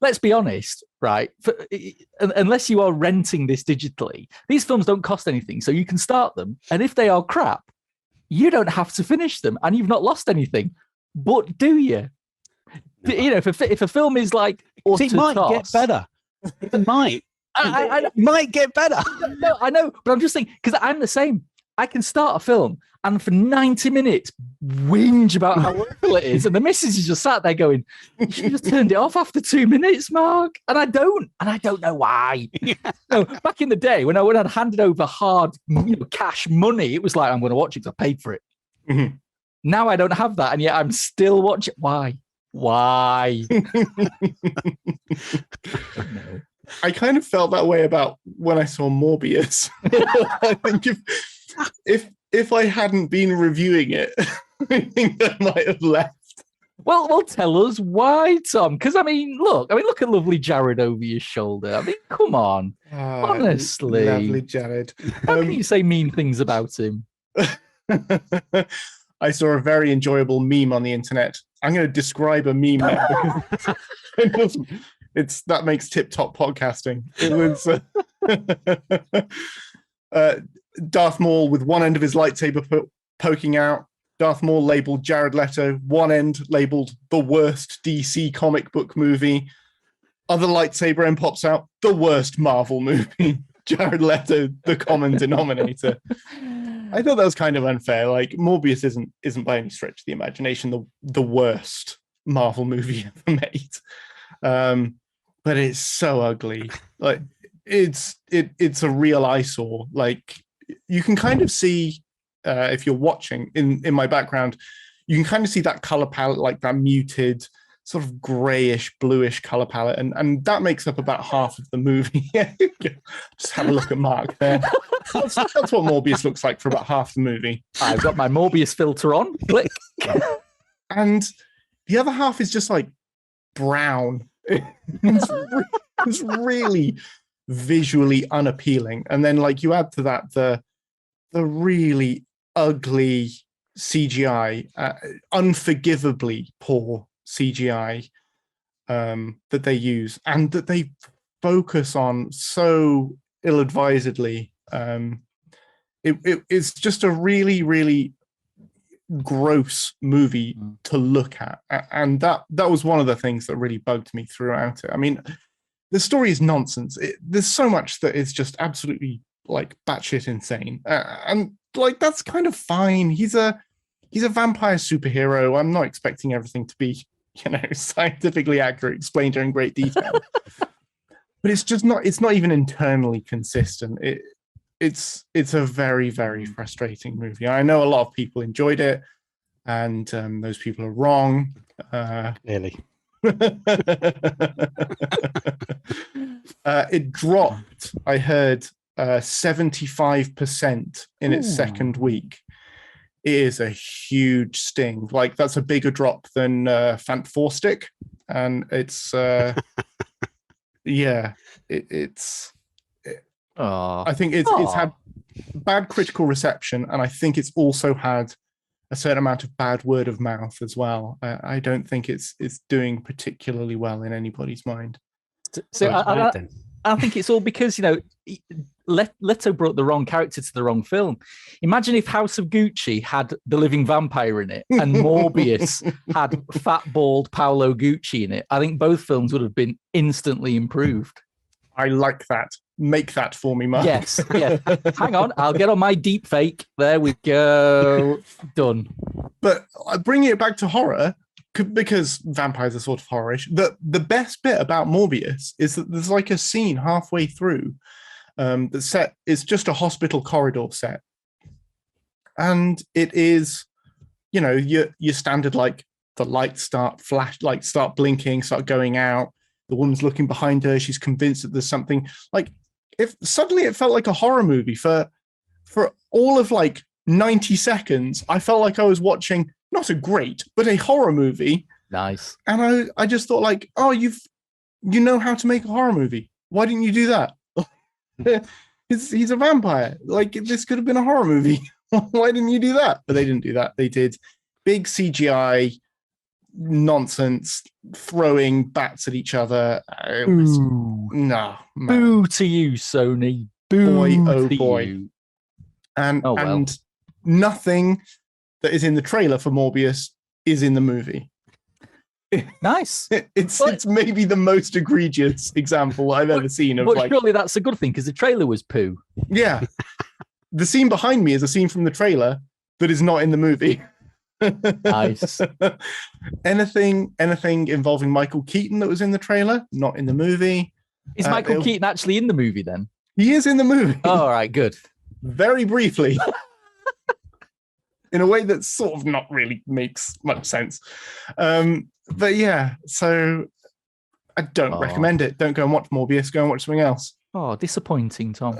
let's be honest, right? Unless you are renting this digitally, these films don't cost anything. So you can start them. And if they are crap, you don't have to finish them and you've not lost anything. But do you? No. You know, if a film is like... It might get better. It might. It might get better. No, I know, but I'm just saying, because I'm the same. I can start a film and for 90 minutes whinge about how awful it is. And the missus is just sat there going, you should have just turned it off after 2 minutes, Mark. And I don't know why. Yeah. No, back in the day when I'd handed over hard cash money, it was like, I'm going to watch it because I paid for it. Mm-hmm. Now I don't have that. And yet I'm still watching. Why? No. I kind of felt that way about when I saw Morbius. I think if I hadn't been reviewing it, I think I might have left. Well, tell us why, Tom. Because look at lovely Jared over your shoulder. I mean, come on, honestly, lovely Jared. How can you say mean things about him? I saw a very enjoyable meme on the internet. I'm going to describe a meme now because that makes tip-top podcasting. It was Darth Maul with one end of his lightsaber poking out. Darth Maul labeled Jared Leto, one end labeled the worst DC comic book movie. Other lightsaber end pops out, the worst Marvel movie. Jared Leto, the common denominator. I thought that was kind of unfair. Like, Morbius isn't by any stretch of the imagination the worst Marvel movie ever made. But it's so ugly. Like, it's a real eyesore. Like, you can kind of see if you're watching in my background, you can kind of see that color palette, like that muted sort of grayish, bluish color palette, and that makes up about half of the movie. Just have a look at Mark there. That's what Morbius looks like for about half the movie. I've got my Morbius filter on. Click. And the other half is just like brown. It's really visually unappealing. And then like you add to that the really ugly CGI, unforgivably poor CGI that they use and that they focus on so ill-advisedly. It's just a really, really gross movie to look at, and that was one of the things that really bugged me throughout it. I mean, the story is nonsense. There's so much that is just absolutely like batshit insane, and like that's kind of fine. He's a vampire superhero. I'm not expecting everything to be, scientifically accurate, explained in great detail. But it's just not. It's not even internally consistent. It's a very, very frustrating movie. I know a lot of people enjoyed it, and those people are wrong. Clearly. It dropped, I heard, 75% in its second week. It is a huge sting. Like, that's a bigger drop than Fant Four Stick, and it's I think it's had bad critical reception, and I think it's also had a certain amount of bad word of mouth as well. I don't think it's doing particularly well in anybody's mind. So I think it's all because, Leto brought the wrong character to the wrong film. Imagine if House of Gucci had the living vampire in it and Morbius had fat, bald Paolo Gucci in it. I think both films would have been instantly improved. I like that. Make that for me, Mark. Yes. Hang on, I'll get on my deep fake. There we go. Done. But bringing it back to horror, because vampires are sort of horrorish, the best bit about Morbius is that there's like a scene halfway through the set is just a hospital corridor set. And it is, your standard, like the lights start blinking, start going out. The woman's looking behind her. She's convinced that there's something. Like, if suddenly it felt like a horror movie for all of like 90 seconds, I felt like I was watching not a great, but a horror movie. Nice. And I just thought like, oh, you know how to make a horror movie. Why didn't you do that? He's a vampire. Like, this could have been a horror movie. Why didn't you do that? But they didn't do that. They did big CGI, nonsense, throwing bats at each other. Boo. No, man. Boo to you, Sony. Boo Boy, oh to boy. you. And Oh, well. and nothing that is in the trailer for Morbius is in the movie. Nice. It's maybe the most egregious example I've ever seen of But like, surely that's a good thing because the trailer was poo. yeah. The scene behind me is a scene from the trailer that is not in the movie. Nice. anything involving Michael Keaton that was in the trailer, not in the movie. Is Michael Keaton actually in the movie then? He is in the movie. Oh, all right, good. Very briefly. In a way that sort of not really makes much sense. But yeah, so I don't recommend it. Don't go and watch Morbius. Go and watch something else. Oh, disappointing, Tom.